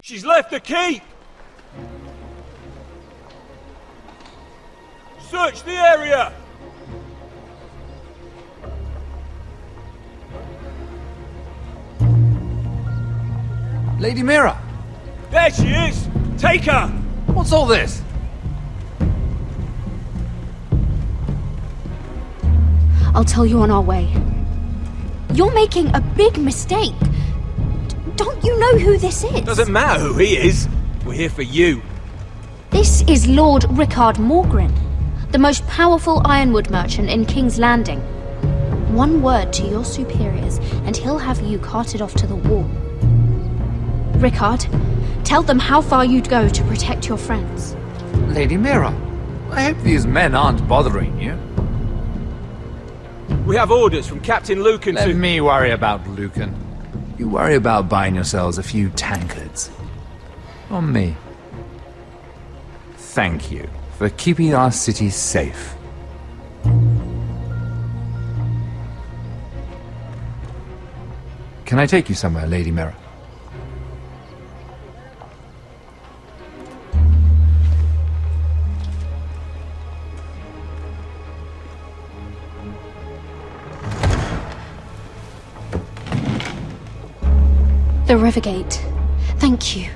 She's left the keep! Search the area! Lady Mira! There she is! Take her! What's all this? I'll tell you on our way. You're making a big mistake. Don't you know who this is? Doesn't matter who he is. We're here for you. This is Lord Rickard Morgren, the most powerful ironwood merchant in King's Landing. One word to your superiors, and he'll have you carted off to the wall. Rickard, tell them how far you'd go to protect your friends. Lady Mira, I hope these men aren't bothering you. We have orders from Captain Lucan to... Let me worry about Lucan. You worry about buying yourselves a few tankards. On me. Thank you for keeping our city safe. Can I take you somewhere, Lady Mira? The Rivergate. Thank you.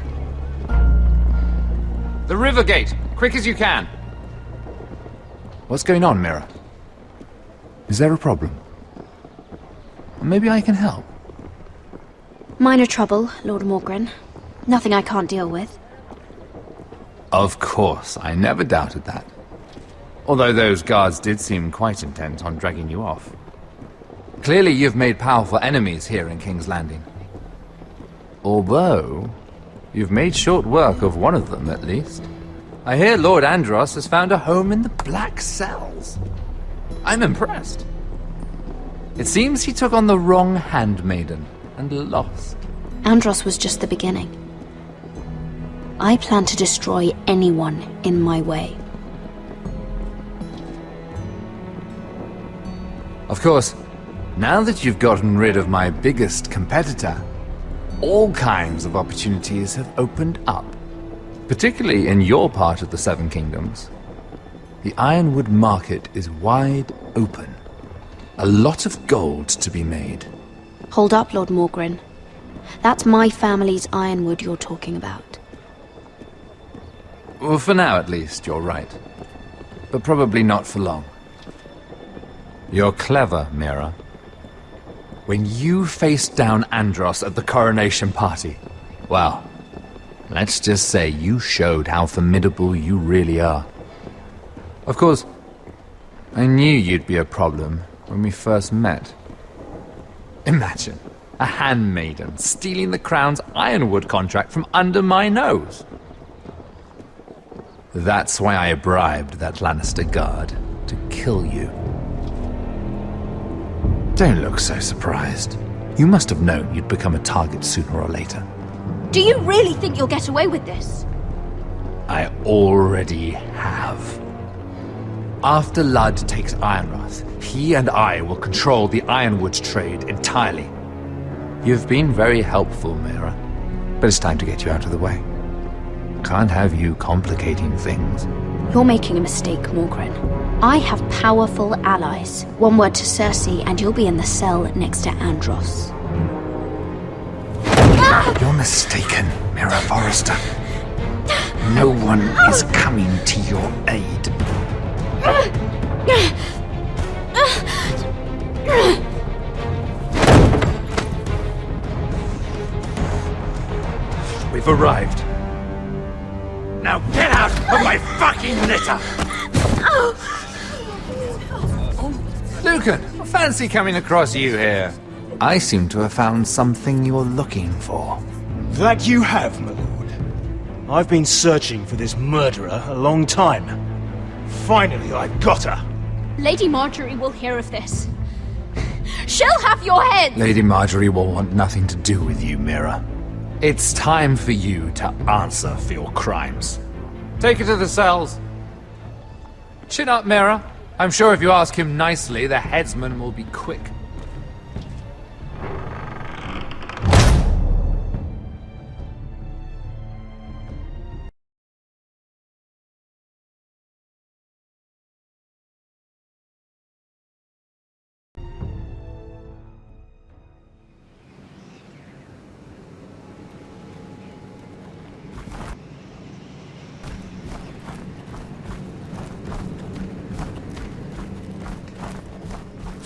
The Rivergate! Quick as you can! What's going on, Mira? Is there a problem? Maybe I can help. Minor trouble, Lord Morgren. Nothing I can't deal with. Of course, I never doubted that. Although those guards did seem quite intent on dragging you off. Clearly you've made powerful enemies here in King's Landing. Although, you've made short work of one of them, at least. I hear Lord Andros has found a home in the Black Cells. I'm impressed. It seems he took on the wrong handmaiden and lost. Andros was just the beginning. I plan to destroy anyone in my way. Of course, now that you've gotten rid of my biggest competitor, all kinds of opportunities have opened up. Particularly in your part of the Seven Kingdoms. The ironwood market is wide open. A lot of gold to be made. Hold up, Lord Morgren. That's my family's ironwood you're talking about. Well, for now at least, you're right. But probably not for long. You're clever, Mira. When you faced down Andros at the coronation party, well, let's just say you showed how formidable you really are. Of course, I knew you'd be a problem when we first met. Imagine a handmaiden stealing the crown's ironwood contract from under my nose. That's why I bribed that Lannister guard to kill you. Don't look so surprised. You must have known you'd become a target sooner or later. Do you really think you'll get away with this? I already have. After Ludd takes Ironrath, he and I will control the ironwood trade entirely. You've been very helpful, Mira, but it's time to get you out of the way. Can't have you complicating things. You're making a mistake, Morgren. I have powerful allies. One word to Cersei, and you'll be in the cell next to Andros. You're mistaken, Mira Forrester. No one is coming to your aid. We've arrived. Now get out of my fucking litter! Lucan, I fancy coming across you here. I seem to have found something you're looking for. That you have, my lord. I've been searching for this murderer a long time. Finally, I got her. Lady Marjorie will hear of this. She'll have your head! Lady Marjorie will want nothing to do with you, Mira. It's time for you to answer for your crimes. Take her to the cells. Chin up, Mira. I'm sure if you ask him nicely, the headsman will be quick.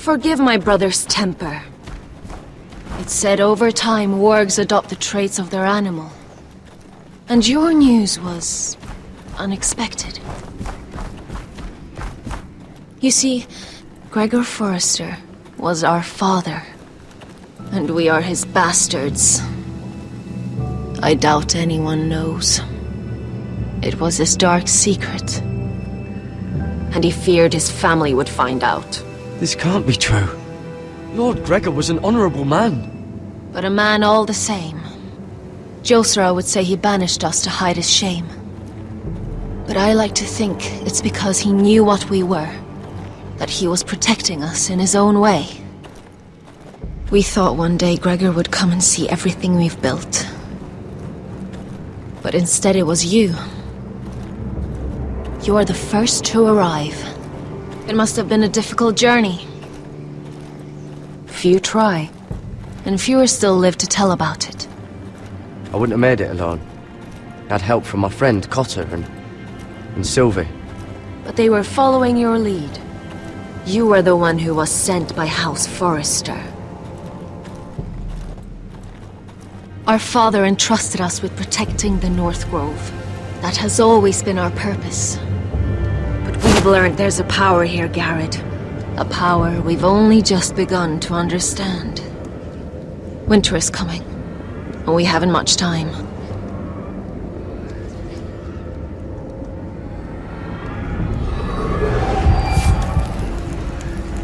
Forgive my brother's temper. It's said over time wargs adopt the traits of their animal. And your news was unexpected. You see, Gregor Forrester was our father, and we are his bastards. I doubt anyone knows. It was his dark secret, and he feared his family would find out. This can't be true. Lord Gregor was an honorable man. But a man all the same. Josra would say he banished us to hide his shame. But I like to think it's because he knew what we were, that he was protecting us in his own way. We thought one day Gregor would come and see everything we've built. But instead it was you. You are the first to arrive. It must have been a difficult journey. Few try, and fewer still live to tell about it. I wouldn't have made it alone. I had help from my friend Cotter and Sylvie. But they were following your lead. You were the one who was sent by House Forrester. Our father entrusted us with protecting the North Grove. That has always been our purpose. But we've learned there's a power here, Garrett. A power we've only just begun to understand. Winter is coming, and we haven't much time.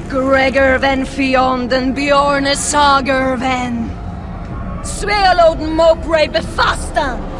Gregor ven Fionden Bjorne Sager ven Svealoden Mopre befastan.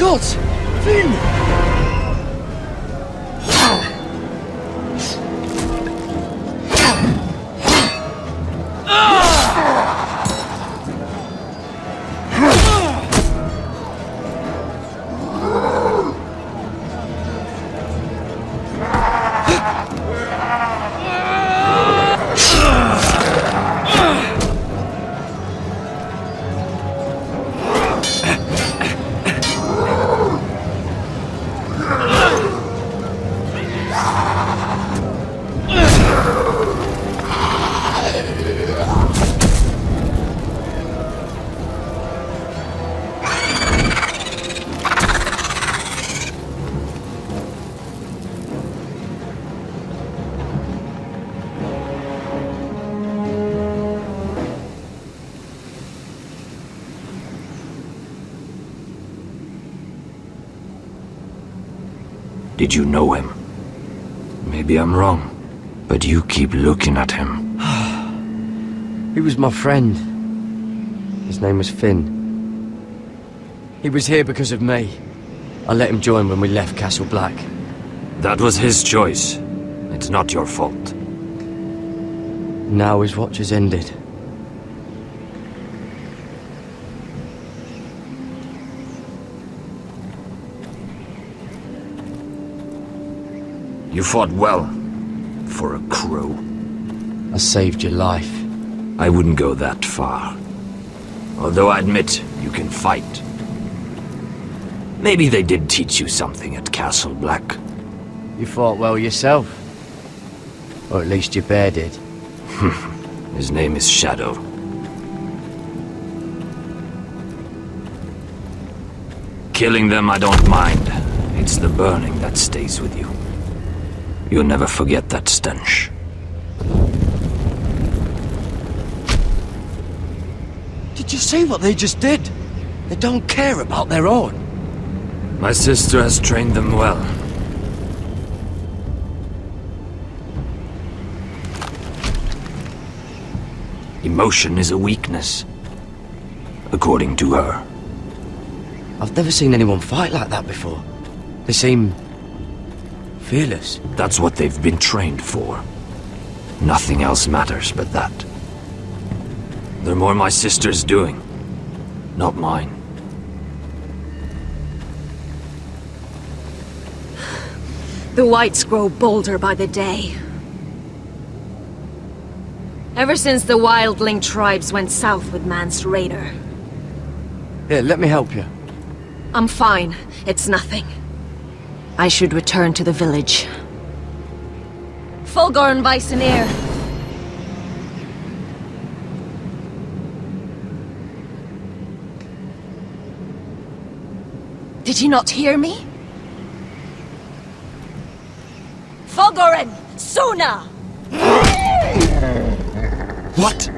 gods! Finn! Did you know him? Maybe I'm wrong, but you keep looking at him. He was my friend. His name was Finn. He was here because of me. I let him join when we left Castle Black. That was his choice. It's not your fault. Now his watch has ended. You fought well, for a crow. I saved your life. I wouldn't go that far. Although I admit, you can fight. Maybe they did teach you something at Castle Black. You fought well yourself. Or at least your bear did. His name is Shadow. Killing them I don't mind. It's the burning that stays with you. You'll never forget that stench. Did you see what they just did? They don't care about their own. My sister has trained them well. Emotion is a weakness, according to her. I've never seen anyone fight like that before. They seem fearless. That's what they've been trained for. Nothing else matters but that. They're more my sister's doing, not mine. The whites grow bolder by the day. Ever since the wildling tribes went south with Man's raider. Here, let me help you. I'm fine. It's nothing. I should return to the village. Fulgor and Vysenir. Did you not hear me? Fulgorin! Suna! What?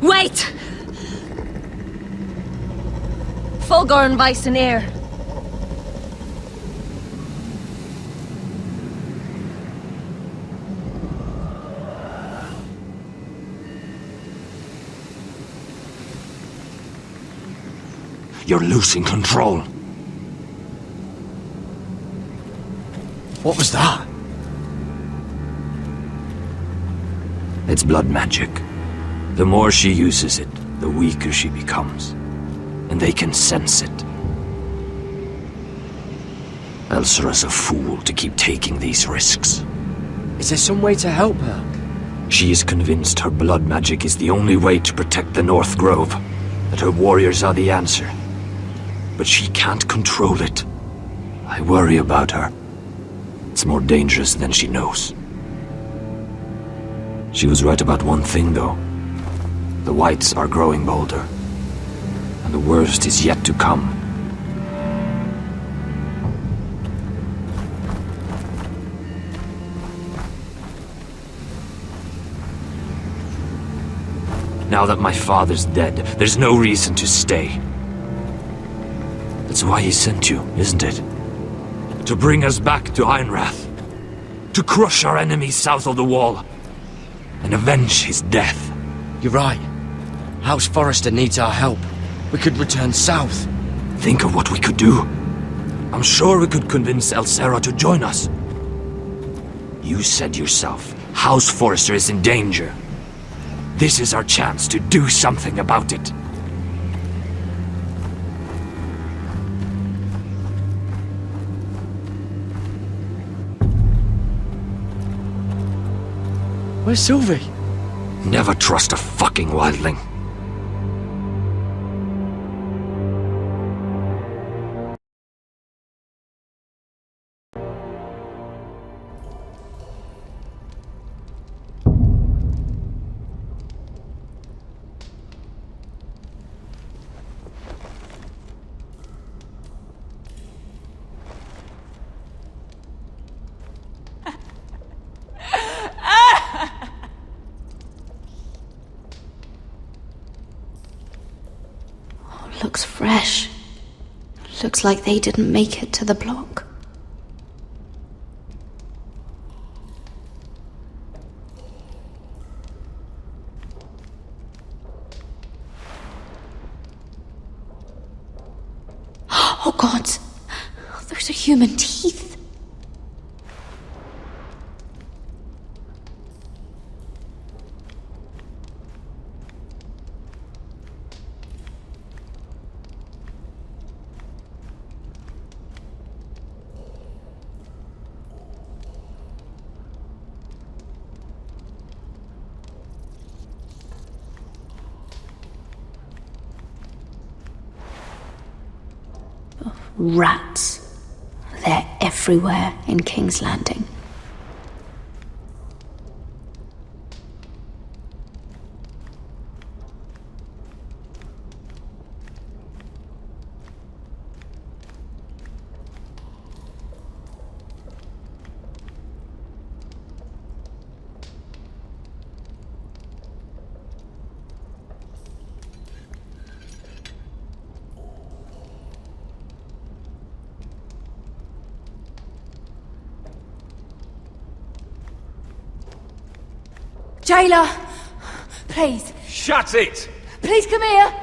Wait! Fulgor and Vysenir. You're losing control. What was that? It's blood magic. The more she uses it, the weaker she becomes. And they can sense it. Elsera's a fool to keep taking these risks. Is there some way to help her? She is convinced her blood magic is the only way to protect the North Grove, that her warriors are the answer. But she can't control it. I worry about her. It's more dangerous than she knows. She was right about one thing, though. The whites are growing bolder. And the worst is yet to come. Now that my father's dead, there's no reason to stay. That's why he sent you, isn't it? To bring us back to Ironrath. To crush our enemies south of the wall. And avenge his death. You're right. House Forrester needs our help. We could return south. Think of what we could do. I'm sure we could convince Elsera to join us. You said yourself, House Forrester is in danger. This is our chance to do something about it. Where's Sylvie? Never trust a fucking wildling. Looks fresh. Looks like they didn't make it to the block. Oh God! Those are human teeth! Rats. They're everywhere in King's Landing. Jailer! Please. Shut it! Please come here!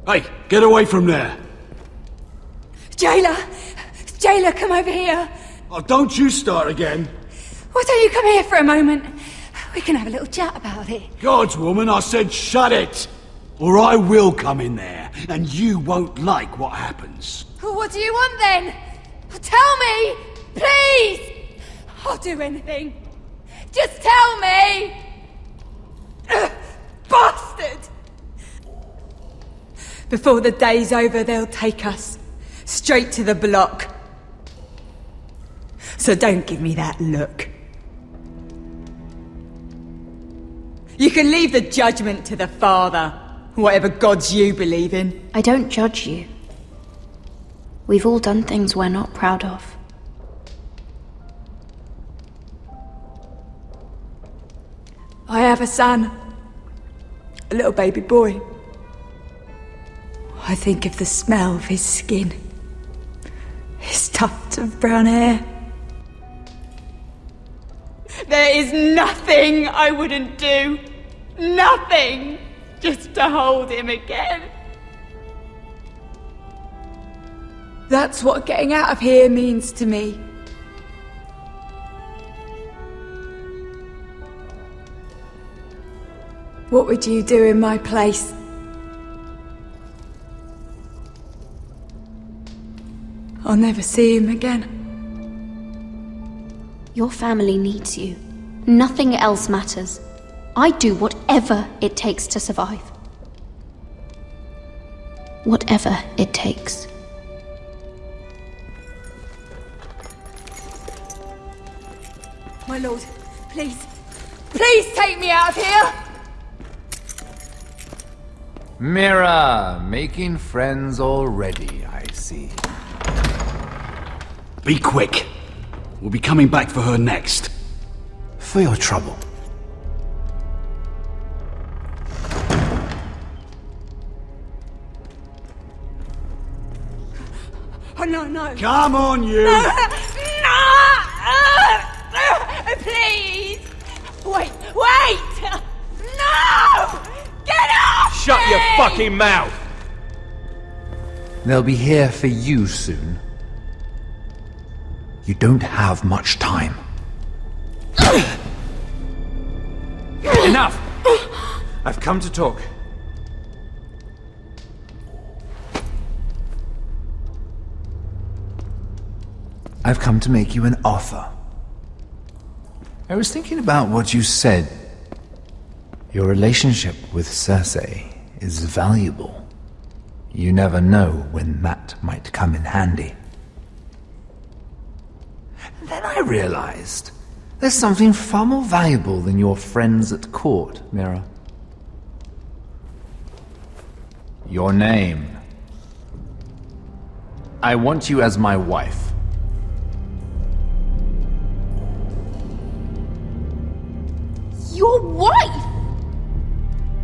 Hey, get away from there! Jailer! Jailer, come over here! Oh, don't you start again! Why don't you come here for a moment? We can have a little chat about it. Gods, woman, I said shut it! Or I will come in there, and you won't like what happens. Well, what do you want then? Tell me! Please! I'll do anything. Just tell me! Bastard! Before the day's over, they'll take us straight to the block. So don't give me that look. You can leave the judgment to the Father, whatever gods you believe in. I don't judge you. We've all done things we're not proud of. I have a son. A little baby boy. I think of the smell of his skin. His tuft of brown hair. There is nothing I wouldn't do. Nothing! Just to hold him again. That's what getting out of here means to me. What would you do in my place? I'll never see him again. Your family needs you. Nothing else matters. I do whatever it takes to survive. Whatever it takes. My lord, please. Please take me out of here! Mira, making friends already, I see. Be quick. We'll be coming back for her next. For your trouble. Oh, no, no. Come on, you! No! Please! Wait! Wait! No! Get off! Shut me! your fucking mouth! They'll be here for you soon. You don't have much time. Enough! I've come to talk. I've come to make you an offer. I was thinking about what you said. Your relationship with Cersei is valuable. You never know when that might come in handy. And then I realized there's something far more valuable than your friends at court, Mira. Your name. I want you as my wife. Your wife?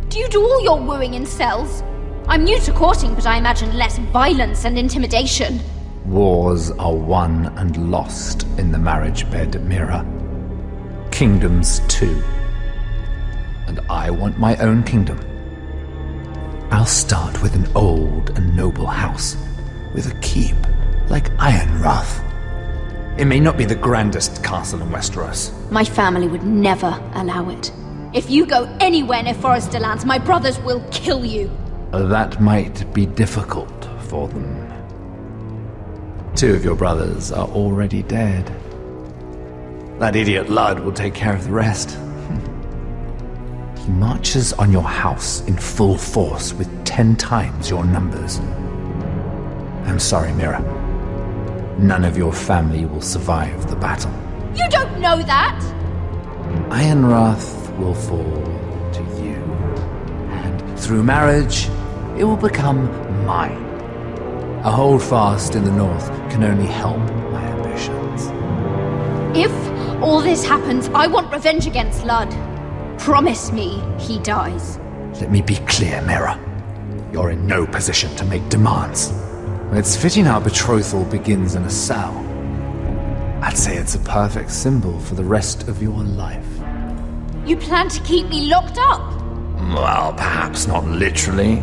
Do you do all your wooing in cells? I'm new to courting, but I imagine less violence and intimidation. Wars are won and lost in the marriage bed, Mira. Kingdoms too. And I want my own kingdom. I'll start with an old and noble house, with a keep, like Ironrath. It may not be the grandest castle in Westeros. My family would never allow it. If you go anywhere near Forrester lands, my brothers will kill you. That might be difficult for them. 2 of your brothers are already dead. That idiot Ludd will take care of the rest. He marches on your house in full force with 10 times your numbers. I'm sorry, Mira. None of your family will survive the battle. You don't know that! Ironrath will fall to you. And through marriage, it will become mine. A holdfast in the north can only help my ambitions. If all this happens, I want revenge against Ludd. Promise me he dies. Let me be clear, Mira. You're in no position to make demands. It's fitting our betrothal begins in a cell. I'd say it's a perfect symbol for the rest of your life. You plan to keep me locked up? Well, perhaps not literally.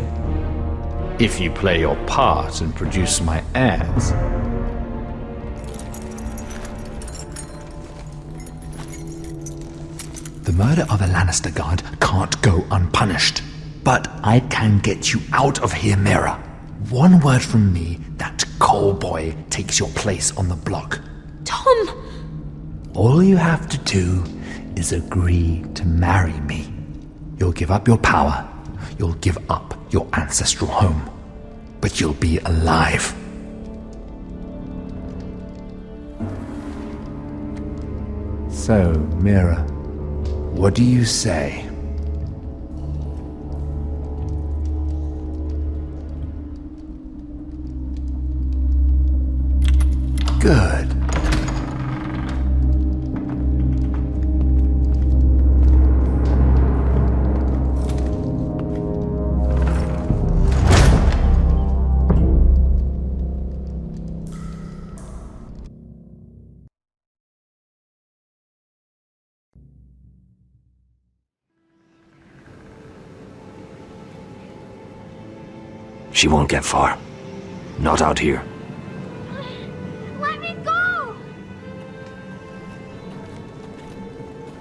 If you play your part and produce my heirs. The murder of a Lannister guard can't go unpunished. But I can get you out of here, Mira. One word from me, that coal boy takes your place on the block. Tom! All you have to do is agree to marry me. You'll give up your power. You'll give up your ancestral home. But you'll be alive. So, Mira, what do you say? Good. She won't get far. Not out here. Let me go!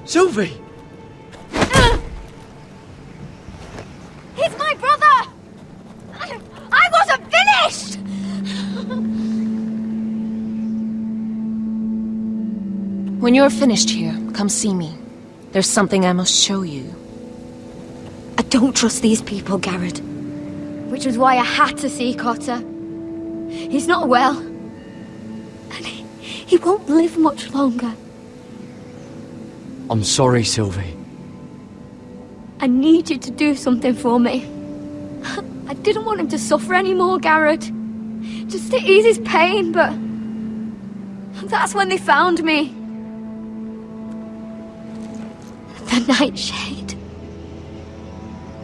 Sylvie! He's my brother! I wasn't finished! When you're finished here, come see me. There's something I must show you. I don't trust these people, Garrett. Which was why I had to see Cotter. He's not well. And he won't live much longer. I'm sorry, Sylvie. I need you to do something for me. I didn't want him to suffer anymore, Garrett. Just to ease his pain, but... that's when they found me. The Nightshade.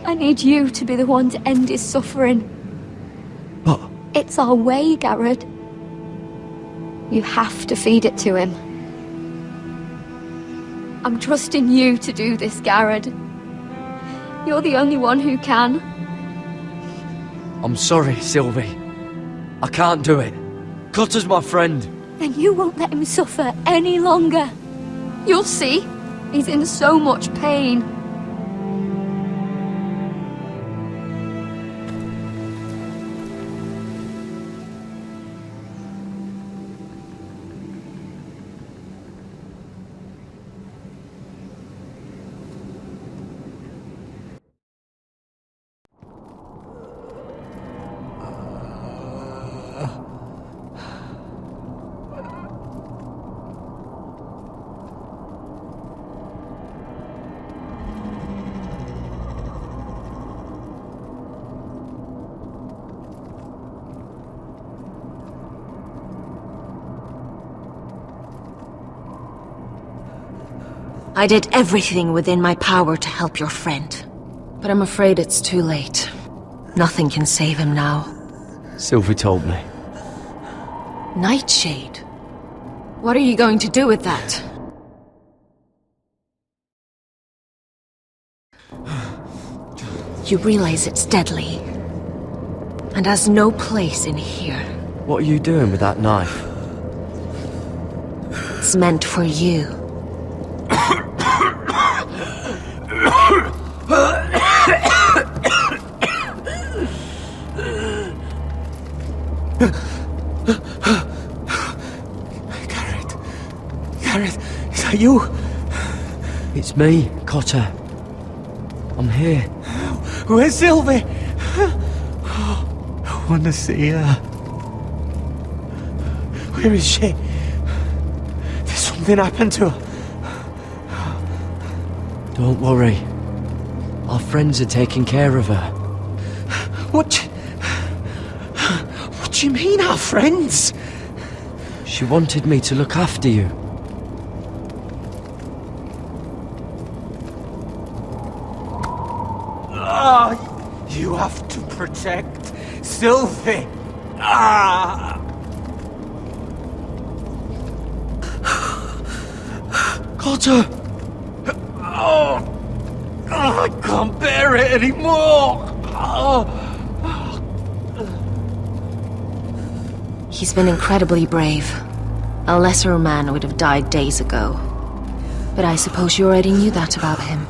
I need you to be the one to end his suffering. But... it's our way, Garrett. You have to feed it to him. I'm trusting you to do this, Garrett. You're the only one who can. I'm sorry, Sylvie. I can't do it. Cotter's my friend. Then you won't let him suffer any longer. You'll see. He's in so much pain. I did everything within my power to help your friend. But I'm afraid it's too late. Nothing can save him now. Sylvie told me. Nightshade? What are you going to do with that? You realize it's deadly, and has no place in here. What are you doing with that knife? It's meant for you. Gareth, is that you? It's me, Cotter. I'm here. Where's Sylvie? I want to see her. Where is she? There's something happened to her. Don't worry. Our friends are taking care of her. What do you mean, our friends? She wanted me to look after you. You have to protect Sylvie. Ah! Cotter! Oh, I can't bear it anymore. He's been incredibly brave. A lesser man would have died days ago. But I suppose you already knew that about him.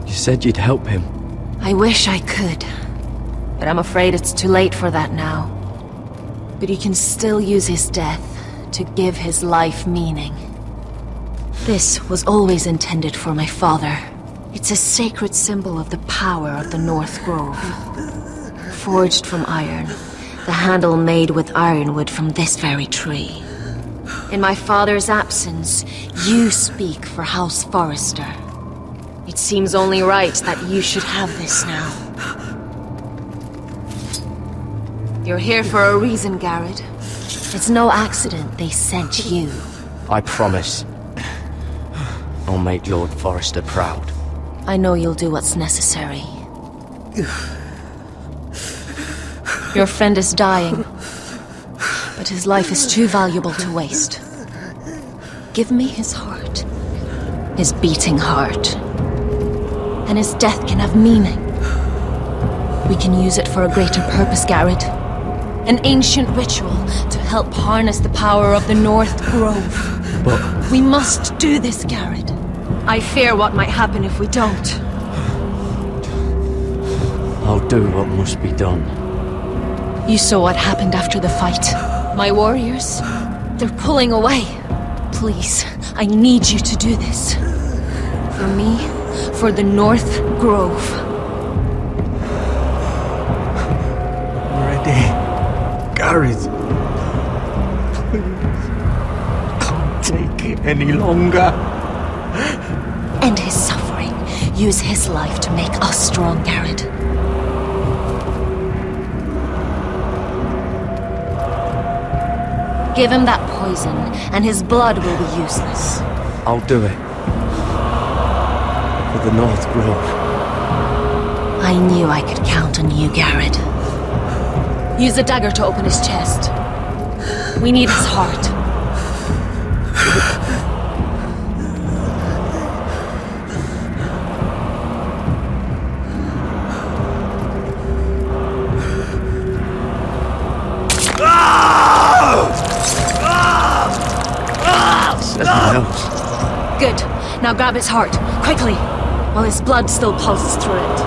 You said you'd help him. I wish I could. But I'm afraid it's too late for that now. But he can still use his death to give his life meaning. This was always intended for my father. It's a sacred symbol of the power of the North Grove. Forged from iron, the handle made with ironwood from this very tree. In my father's absence, you speak for House Forrester. It seems only right that you should have this now. You're here for a reason, Garrett. It's no accident they sent you. I promise. I'll make Lord Forrester proud. I know you'll do what's necessary. Your friend is dying, but his life is too valuable to waste. Give me his heart. His beating heart. And his death can have meaning. We can use it for a greater purpose, Garrett. An ancient ritual to help harness the power of the North Grove. But We must do this, Garrett. I fear what might happen if we don't. I'll do what must be done. You saw what happened after the fight. My warriors, they're pulling away. Please, I need you to do this. For me, for the North Grove. Ready. Gareth. Please. Can't take it any longer. End his suffering. Use his life to make us strong, Garrett. Give him that poison, and his blood will be useless. I'll do it. For the North Grove. I knew I could count on you, Garrett. Use a dagger to open his chest. We need his heart. Good. Now grab his heart, quickly, while his blood still pulses through it.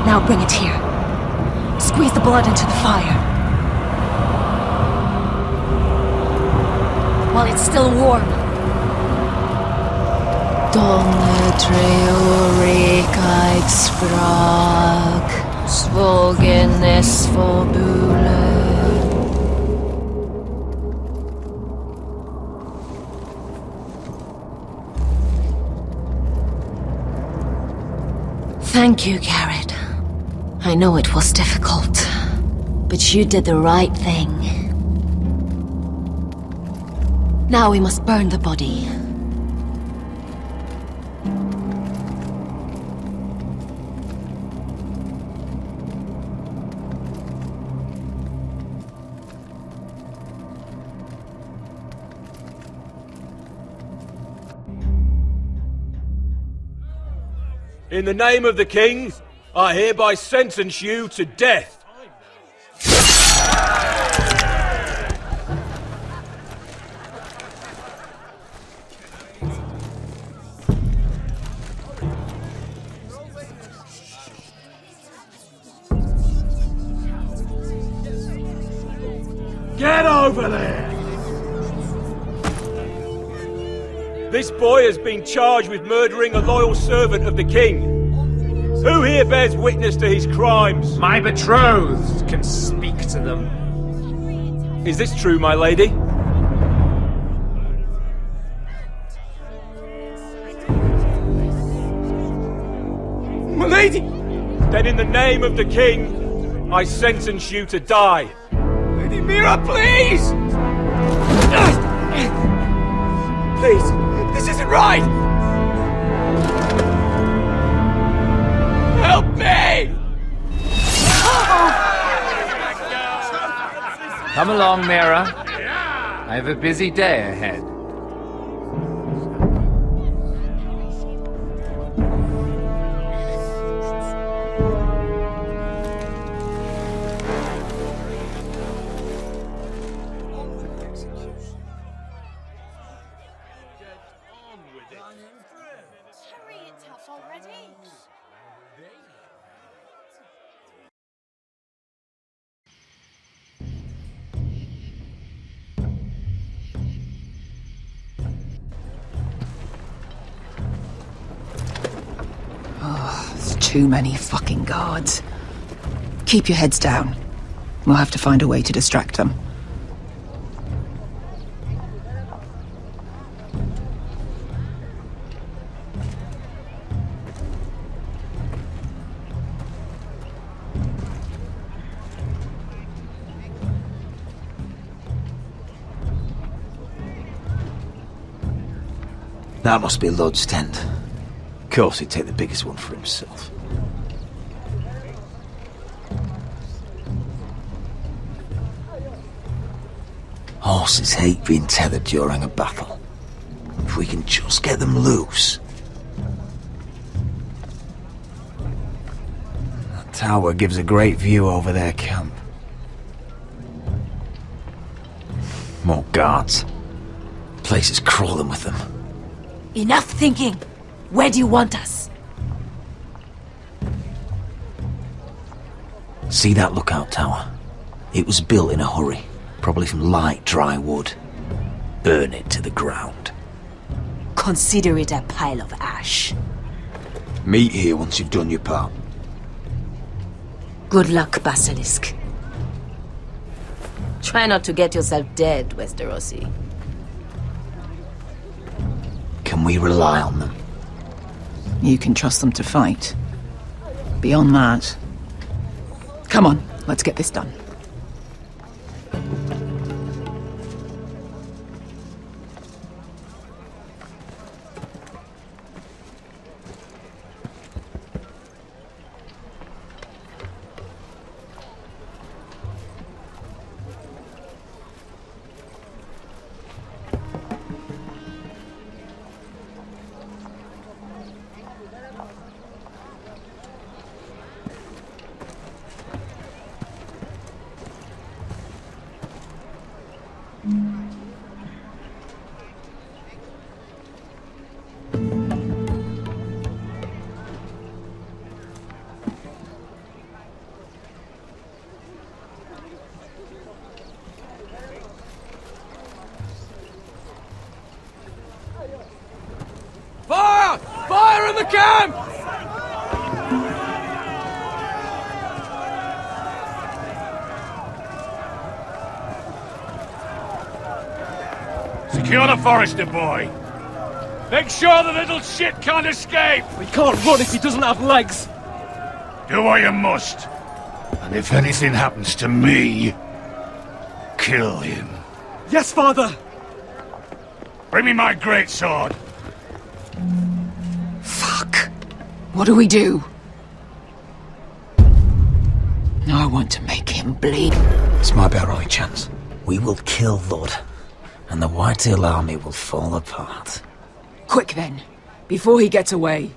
Now bring it here. Squeeze the blood into the fire. While it's still warm. Donne treorikheid sprak, svogenes forbule. Thank you, Garrett. I know it was difficult, but you did the right thing. Now we must burn the body. In the name of the king, I hereby sentence you to death. Get over there! This boy has been charged with murdering a loyal servant of the king. Who here bears witness to his crimes? My betrothed can speak to them. Is this true, my lady? My lady! Then in the name of the king, I sentence you to die. Lady Mira, please! Please, this isn't right! Help me! Come along, Mira. I have a busy day ahead. Too many fucking guards. Keep your heads down. We'll have to find a way to distract them. That must be Lod's tent. Of course he'd take the biggest one for himself. Horses hate being tethered during a battle. If we can just get them loose. That tower gives a great view over their camp. More guards. Place is crawling with them. Enough thinking! Where do you want us? See that lookout tower? It was built in a hurry. Probably from light, dry wood. Burn it to the ground. Consider it a pile of ash. Meet here once you've done your part. Good luck, Basilisk. Try not to get yourself dead, Westerosi. Can we rely on them? You can trust them to fight. Beyond that... Come on, let's get this done. Fire! Fire in the camp! Secure the Forrester boy. Make sure the little shit can't escape. We can't run if he doesn't have legs. Do what you must. And if anything happens to me, kill him. Yes, Father! Bring me my greatsword. Fuck. What do we do? I want to make him bleed. This might be our only chance. We will kill Lord, and the Whitetail army will fall apart. Quick then, before he gets away.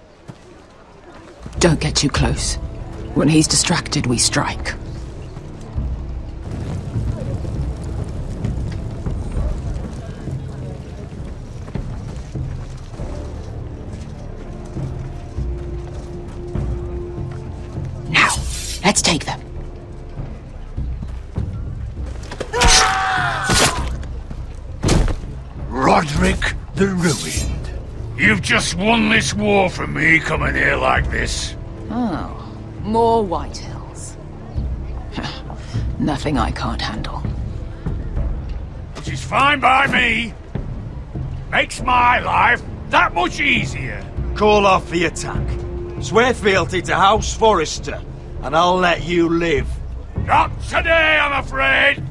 Don't get too close. When he's distracted, we strike. Now, let's take them. Roderick the Ruined. You've just won this war for me coming here like this. Oh, more Whitehills. Nothing I can't handle. Which is fine by me. Makes my life that much easier. Call off the attack. Swear fealty to House Forrester, and I'll let you live. Not today, I'm afraid.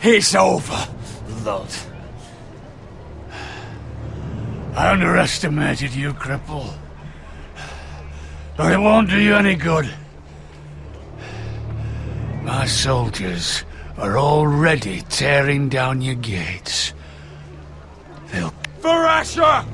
It's over, Lord. I underestimated you, cripple. But it won't do you any good. My soldiers are already tearing down your gates. They'll... For Asher!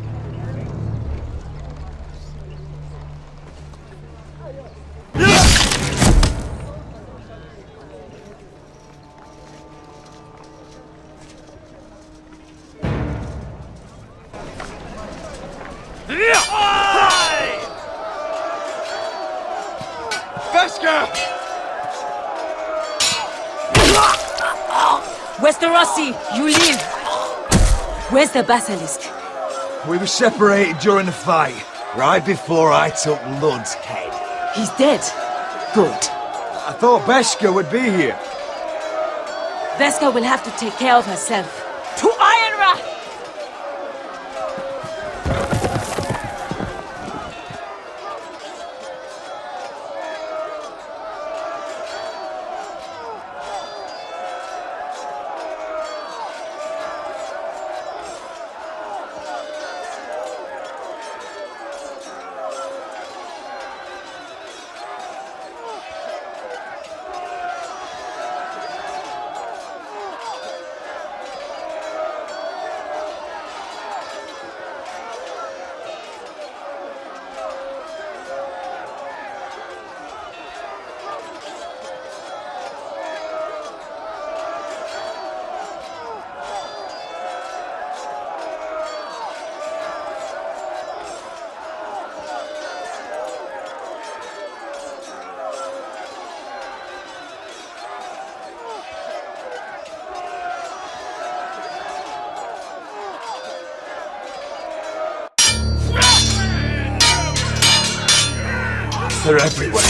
Westerosi, you live! Where's the basilisk? We were separated during the fight, right before I took Lud's head. He's dead. Good. I thought Beskha would be here. Vesca will have to take care of herself. To Ironrath! They're everywhere.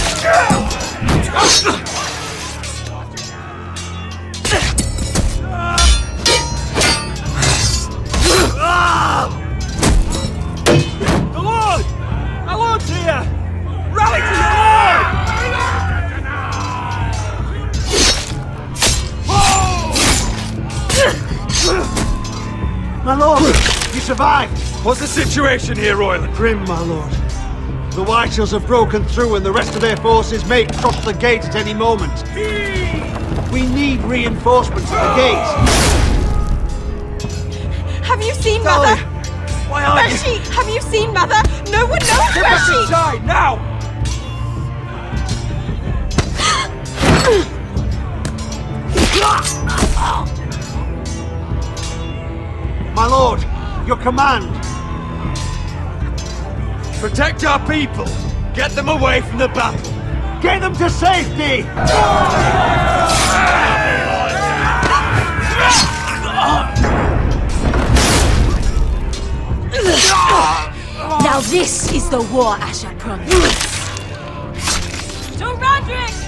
survived! What's the situation here, Royland? Grim, my lord. The Whitehills have broken through and the rest of their forces may cross the gate at any moment. We need reinforcements at the gate. Have you seen Mother? Why aren't Where's she? Have you seen Mother? No one knows where she... Inside, now! My lord, your command. Protect our people! Get them away from the battle! Get them to safety! Now this is the war Asher promised. To Roderick!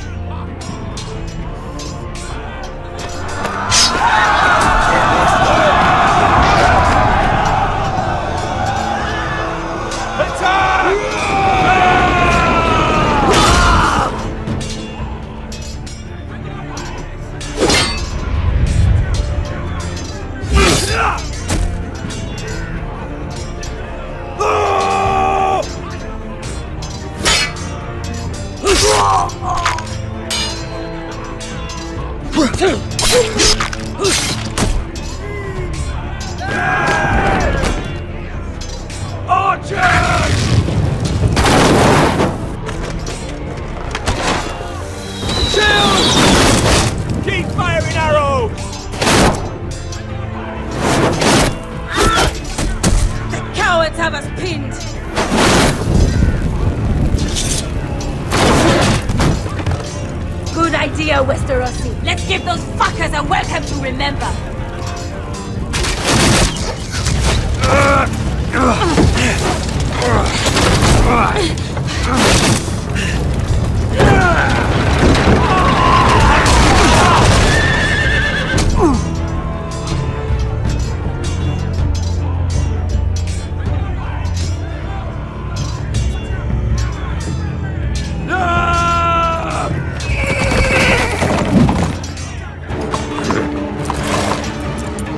Westerosi. Let's give those fuckers a welcome to remember.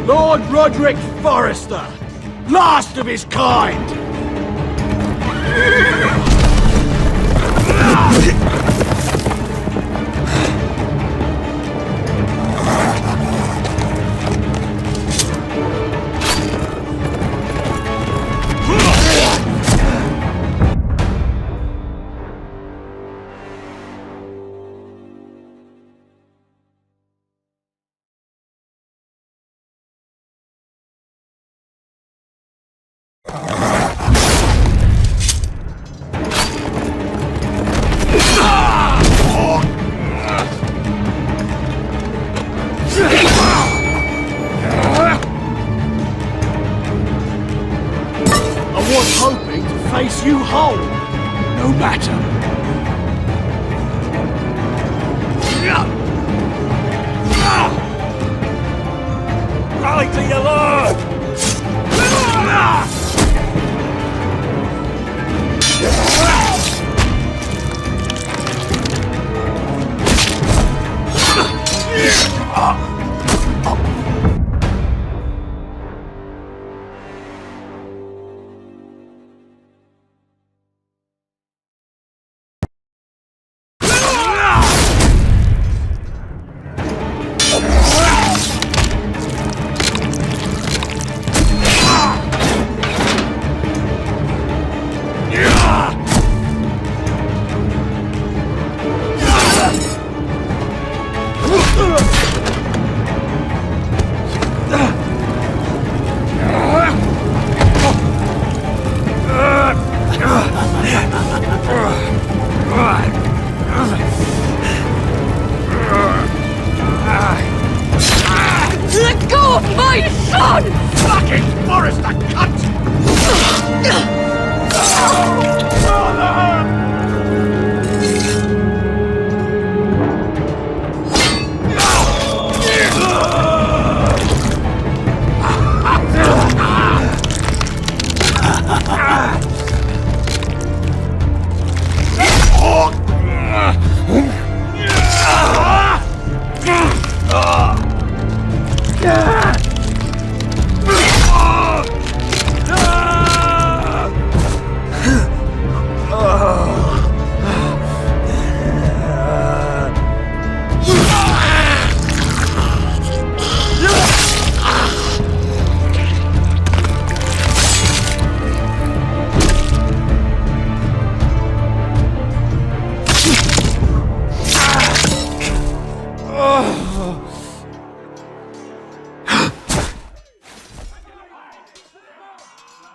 Lord Roderick Forrester, last of his kind! Hoping to face you whole, no matter. Rally to your lord!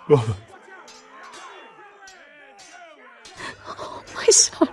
Oh, my son.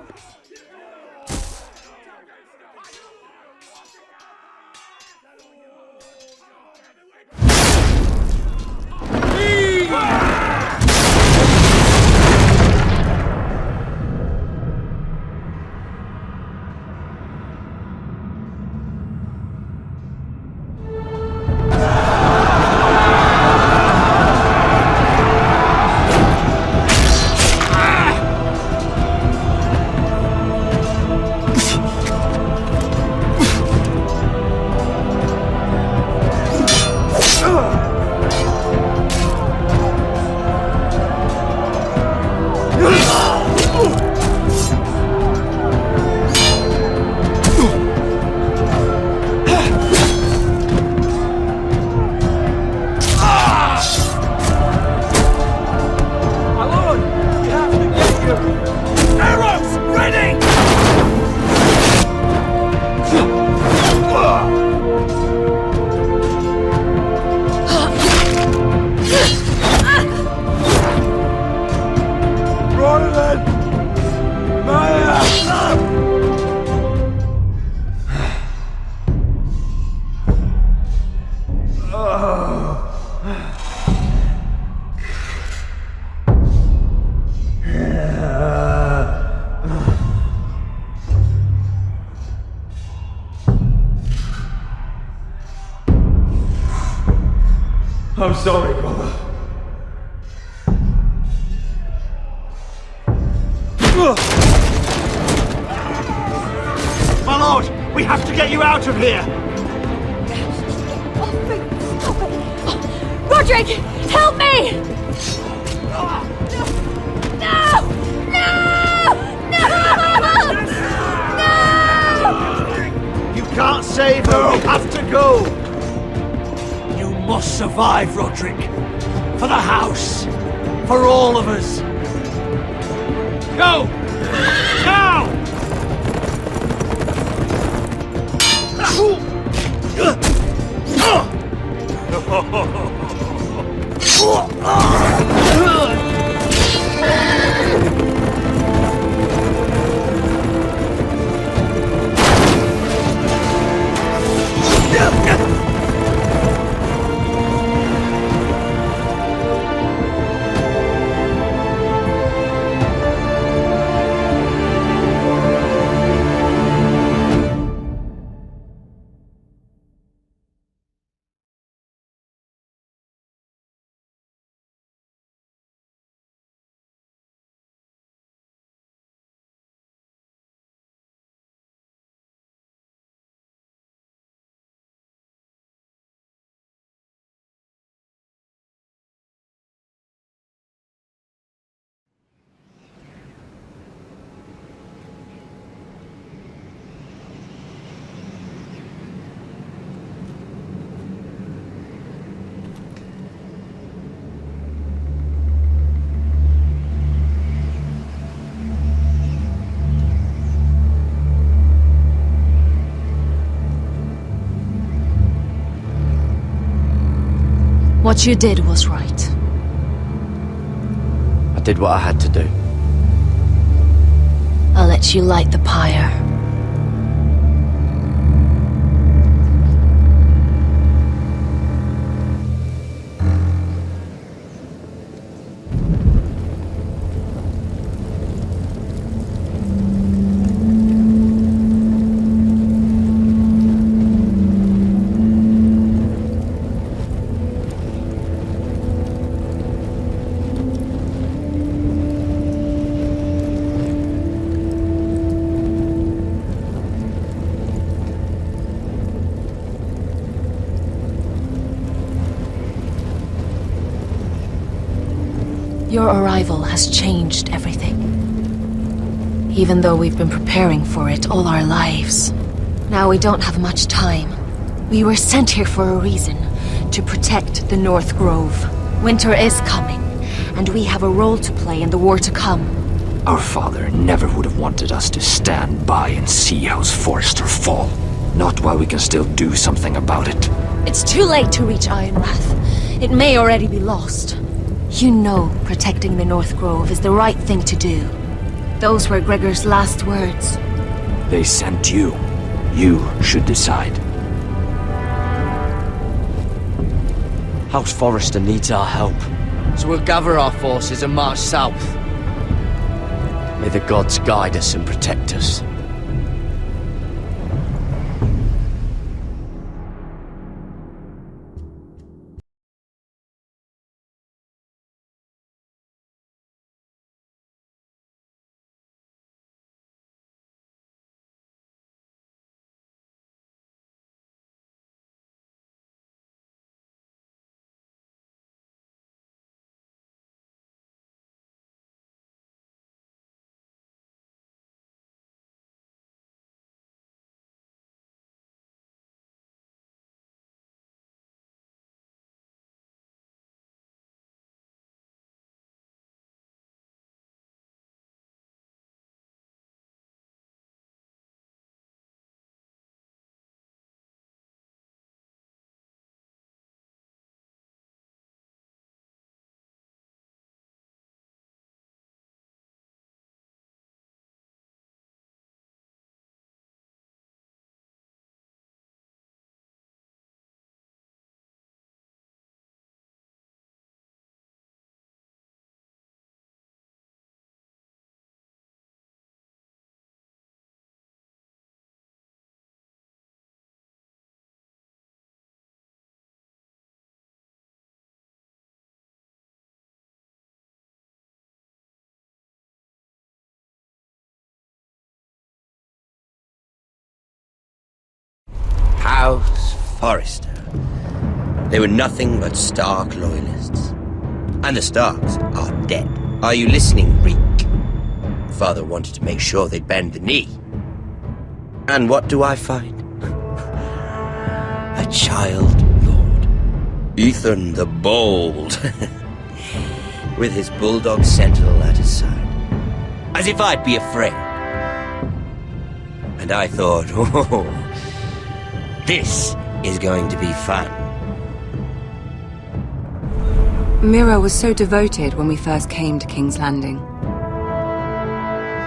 I'm sorry, brother. My lord, we have to get you out of here! Roderick, help me! No! No! No! No! You can't save her, we have to go! You must survive, Roderick. For the house. For all of us. Go! Now! What you did was right. I did what I had to do. I'll let you light the pyre. Your arrival has changed everything. Even though we've been preparing for it all our lives. Now we don't have much time. We were sent here for a reason. To protect the North Grove. Winter is coming, and we have a role to play in the war to come. Our father never would have wanted us to stand by and see House Forrester fall. Not while we can still do something about it. It's too late to reach Ironrath. It may already be lost. You know protecting the North Grove is the right thing to do. Those were Gregor's last words. They sent you. You should decide. House Forrester needs our help, so we'll gather our forces and march south. May the gods guide us and protect us. House Forrester. They were nothing but Stark loyalists. And the Starks are dead. Are you listening, Reek? Father wanted to make sure they'd bend the knee. And what do I find? A child lord. Ethan the Bold. With his bulldog sentinel at his side. As if I'd be afraid. And I thought, oh, this is going to be fun. Mira was so devoted when we first came to King's Landing.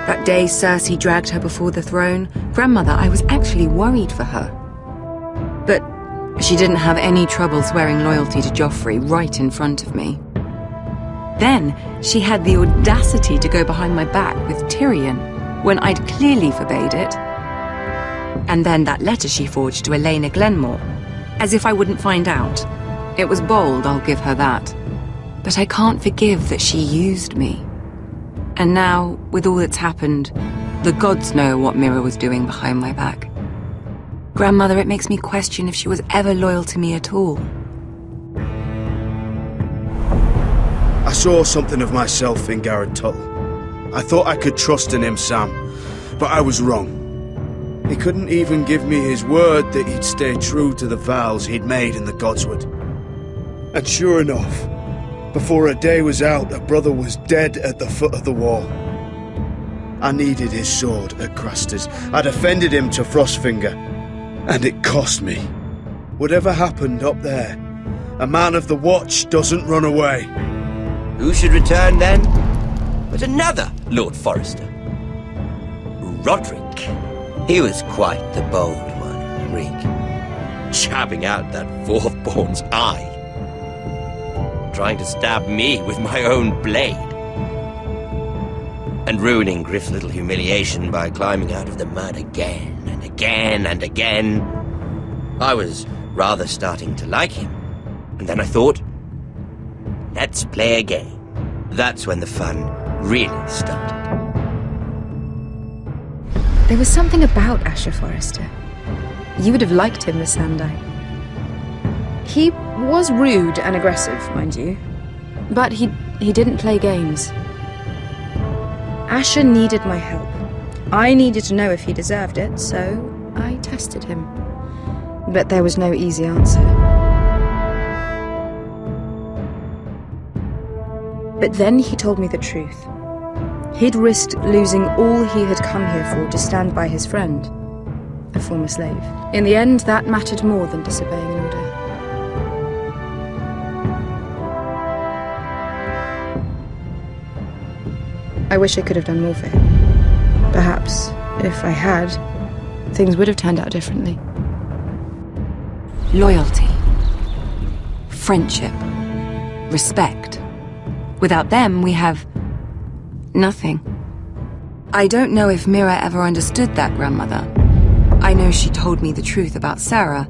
That day Cersei dragged her before the throne, Grandmother, I was actually worried for her. But she didn't have any trouble swearing loyalty to Joffrey right in front of me. Then she had the audacity to go behind my back with Tyrion when I'd clearly forbade it. And then that letter she forged to Elena Glenmore, as if I wouldn't find out. It was bold, I'll give her that. But I can't forgive that she used me. And now, with all that's happened, the gods know what Mira was doing behind my back. Grandmother, it makes me question if she was ever loyal to me at all. I saw something of myself in Garrett Tuttle. I thought I could trust in him, Sam, but I was wrong. He couldn't even give me his word that he'd stay true to the vows he'd made in the Godswood. And sure enough, before a day was out, a brother was dead at the foot of the wall. I needed his sword at Craster's. I defended him to Frostfinger, and it cost me. Whatever happened up there, a man of the Watch doesn't run away. Who should return then? But another Lord Forrester. Roderick. He was quite the bold one, Reek. Chapping out that fourth-born's eye. Trying to stab me with my own blade. And ruining Griff's little humiliation by climbing out of the mud again and again and again. I was rather starting to like him. And then I thought, let's play a game. That's when the fun really started. There was something about Asher Forrester. You would have liked him, Miss Sandai. He was rude and aggressive, mind you, but he didn't play games. Asher needed my help. I needed to know if he deserved it, so I tested him. But there was no easy answer. But then he told me the truth. He'd risked losing all he had come here for to stand by his friend, a former slave. In the end, that mattered more than disobeying an order. I wish I could have done more for him. Perhaps, if I had, things would have turned out differently. Loyalty. Friendship. Respect. Without them, we have nothing. I don't know if Mira ever understood that, grandmother. I know she told me the truth about Sarah,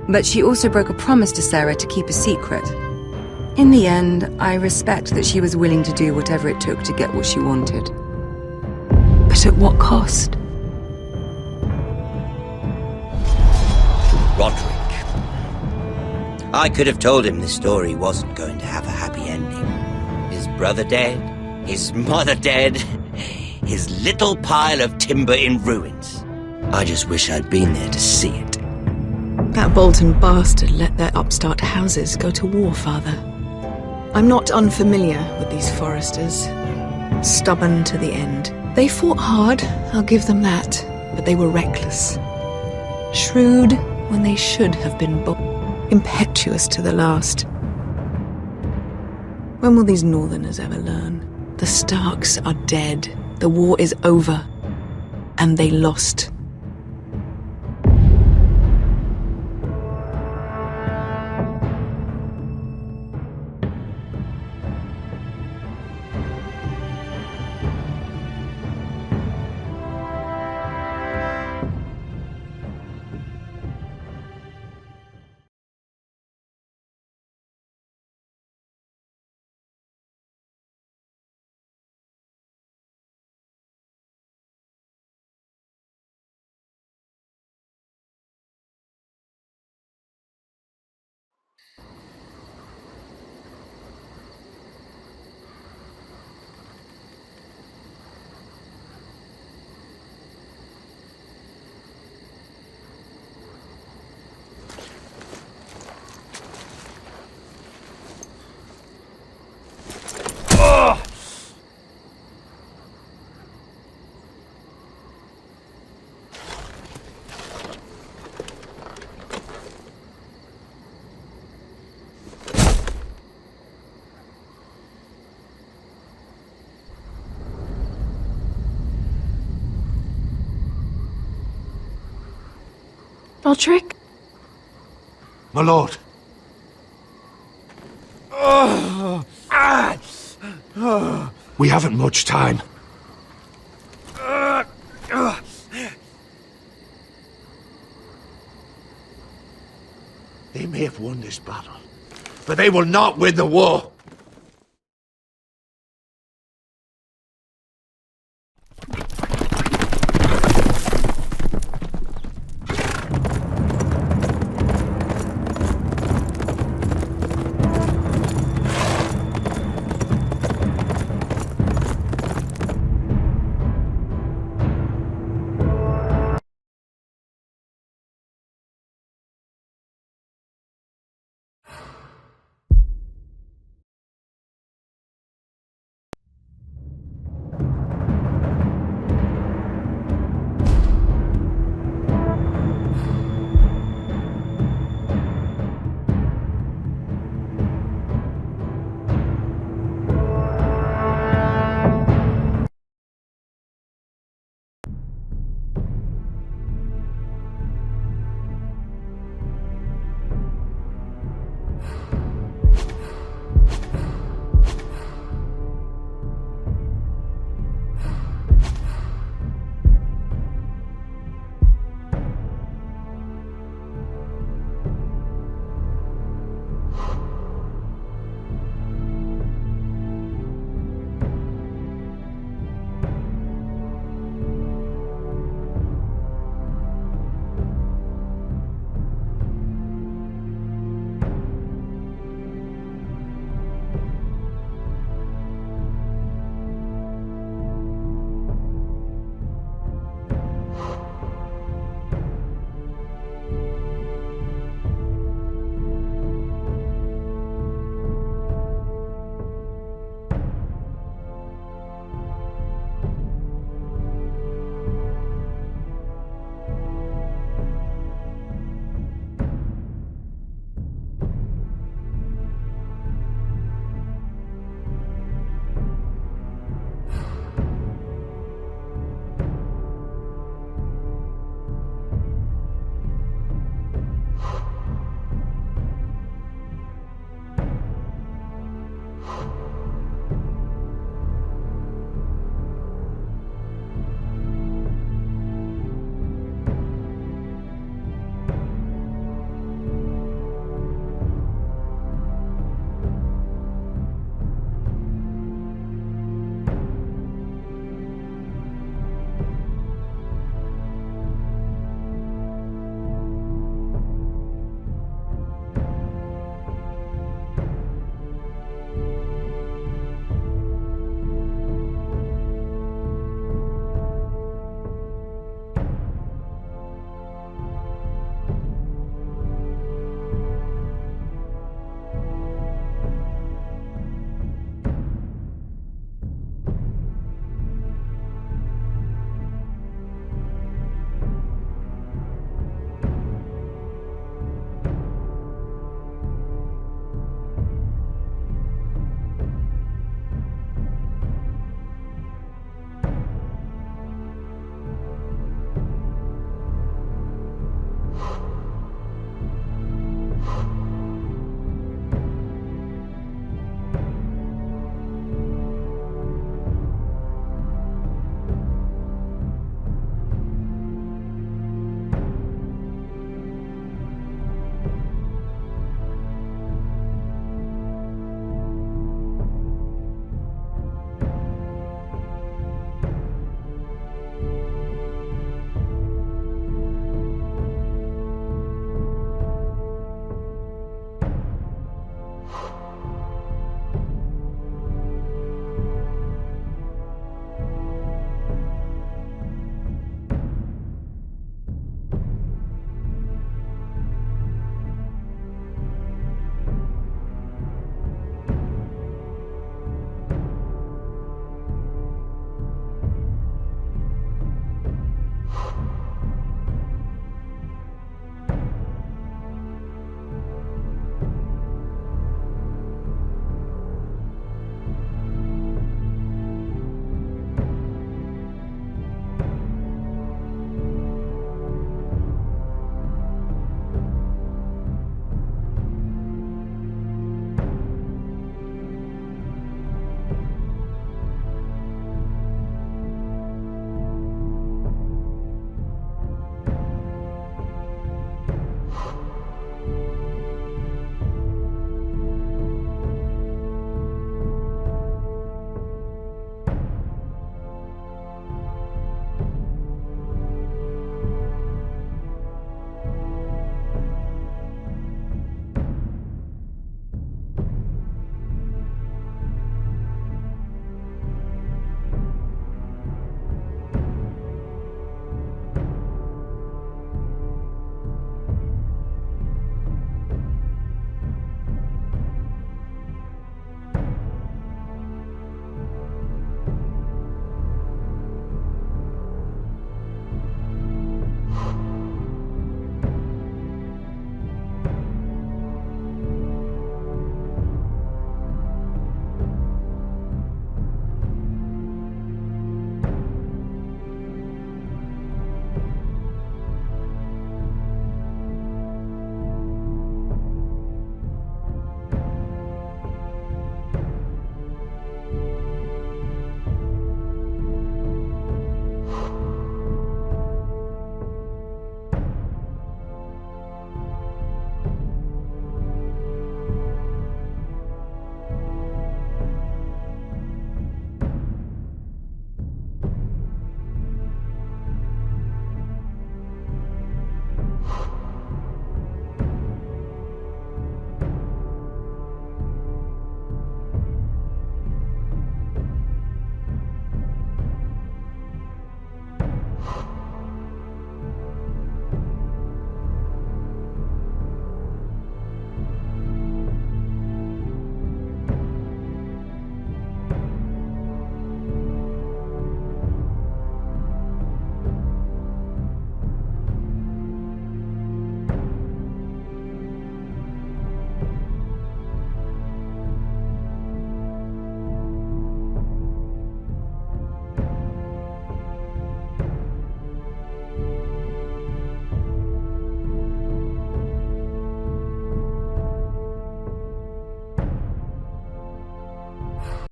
but she also broke a promise to Sarah to keep a secret. In the end, I respect that she was willing to do whatever it took to get what she wanted. But at what cost? Roderick. I could have told him this story wasn't going to have a happy ending. His brother dead, his mother dead, his little pile of timber in ruins. I just wish I'd been there to see it. That Bolton bastard let their upstart houses go to war, Father. I'm not unfamiliar with these Forresters. Stubborn to the end. They fought hard, I'll give them that, but they were reckless. Shrewd when they should have been bold. Impetuous to the last. When will these Northerners ever learn? The Starks are dead. The war is over. And they lost. Roderick? My lord. We haven't much time. They may have won this battle, but they will not win the war.